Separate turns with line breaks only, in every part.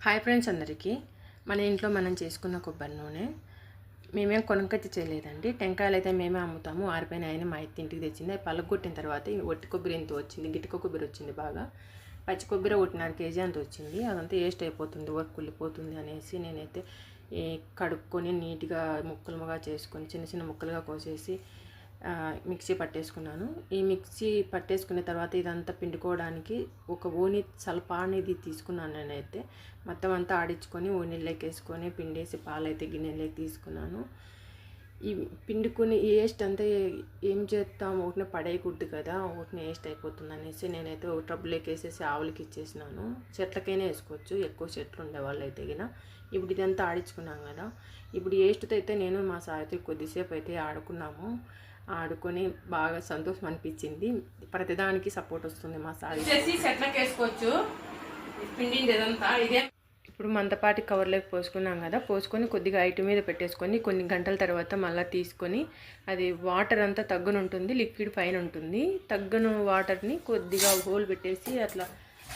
Hi friends అందరికీ మన ఇంట్లో మనం చేసుకున్న కొబ్బరి నూనె మేమేం కొనుక్కొచ్చి చేయలేదండి. టెంకాయలు అయితే మేమే అమ్ముతాము. ఆరిపోయిన ఆయన మా అయితే ఇంటికి తెచ్చింది. అది పలగొట్టిన తర్వాత ఒట్టి కొబ్బరి ఎంత వచ్చింది, గిట్టుక కొబ్బరి వచ్చింది. బాగా పచ్చి కొబ్బరి 1.5 కేజీ అంత వచ్చింది. అదంతా వేస్ట్ అయిపోతుంది, వర్క్ కుళ్ళిపోతుంది అనేసి నేనైతే కడుక్కొని నీట్గా ముక్కలుగా చేసుకొని చిన్న చిన్న ముక్కలుగా కోసేసి మిక్సీ పట్టేసుకున్నాను. ఈ మిక్సీ పట్టేసుకున్న తర్వాత ఇదంతా పిండుకోవడానికి ఒక ఓని సల్పా అనేది తీసుకున్నాను. నేనైతే మొత్తం అంతా ఆడించుకొని ఓనీలోకి వేసుకొని పిండేసి పాలైతే గిన్నెలోకి తీసుకున్నాను. ఈ పిండుకొని ఈ వేస్ట్ అంతా ఏం చేస్తాం, ఒకటిని పడేయకూడదు కదా, ఒకటిని వేస్ట్ అయిపోతుంది అనేసి నేనైతే ఒక ట్రబ్బులోకి వేసేసి ఆవులకి ఇచ్చేసినాను. చెట్లకైనా వేసుకోవచ్చు, ఎక్కువ చెట్లు ఉండేవాళ్ళు అయితే గిన. ఇప్పుడు ఇదంతా ఆడించుకున్నాం కదా, ఇప్పుడు వేస్ట్తో అయితే నేను మా సాయితో కొద్దిసేపు అయితే ఆడుకొని బాగా సంతోషం అనిపించింది. ప్రతిదానికి సపోర్ట్ వస్తుంది మా సాయి. చెట్లకి వేసుకోవచ్చు పిండింది ఇదంతా. ఇదే ఇప్పుడు మందపాటి కవర్లోకి పోసుకున్నాం కదా, పోసుకొని కొద్దిగా ఐటు మీద పెట్టేసుకొని కొన్ని గంటల తర్వాత మళ్ళీ తీసుకొని అది వాటర్ అంతా తగ్గును ఉంటుంది, లిక్విడ్ పైన ఉంటుంది. తగ్గును వాటర్ని కొద్దిగా హోల్ పెట్టేసి అట్లా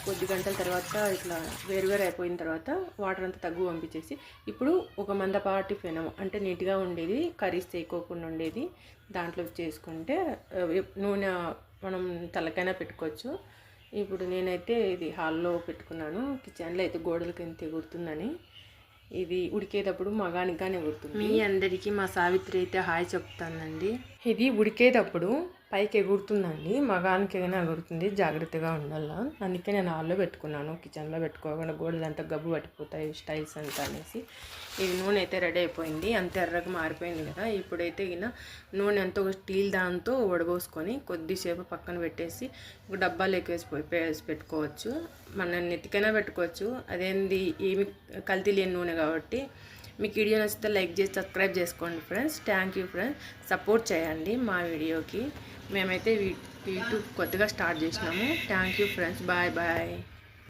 కొద్ది గంటల తర్వాత ఇట్లా వేరువేరు అయిపోయిన తర్వాత వాటర్ అంతా తగ్గు పంపించేసి ఇప్పుడు ఒక మందపాటి పెనం అంటే నీట్గా ఉండేది, కర్రీస్ చేయకోకుండా ఉండేది దాంట్లో చేసుకుంటే నూనె మనం తలకైనా పెట్టుకోవచ్చు. ఇప్పుడు నేనైతే ఇది హాల్లో పెట్టుకున్నాను. కిచెన్లో అయితే గోడలకి ఎంత ఎగురుతుందని ఇది ఉడికేటప్పుడు మగానికి కానీ ఎగురుతుంది. మీ అందరికీ మా సావిత్రి అయితే హాయ్ చెప్తానండి. ఇది ఉడికేటప్పుడు పైకి ఎగురుతుందండి, మగానికి ఏదైనా ఎగురుతుంది, జాగ్రత్తగా ఉండాల. అందుకే నేను హాల్లో పెట్టుకున్నాను, కిచెన్లో పెట్టుకోకుండా గోడలంతా గబ్బు పట్టిపోతాయి స్టైల్స్ అంతా అనేసి. ఇది నూనె అయితే రెడీ అయిపోయింది, అంత ఎర్రగా మారిపోయింది కదా. ఇప్పుడైతే ఇక నూనె అంతా ఒక స్టీల్ దాంతో వడబోసుకొని కొద్దిసేపు పక్కన పెట్టేసి ఒక డబ్బాలోకి వేసి పెట్టుకోవచ్చు. మన నెత్తికైనా పెట్టుకోవచ్చు, అదేంది ఏమి కల్తీ లేని నూనె కాబట్టి. మీకు వీడియో నచ్చితే లైక్ చేసి సబ్స్క్రైబ్ చేసుకోండి friends. Thank you friends, support చేయండి మా వీడియోకి. మేమైతే యూట్యూబ్ కొత్తగా స్టార్ట్ చేసినాము. Thank you friends, bye bye.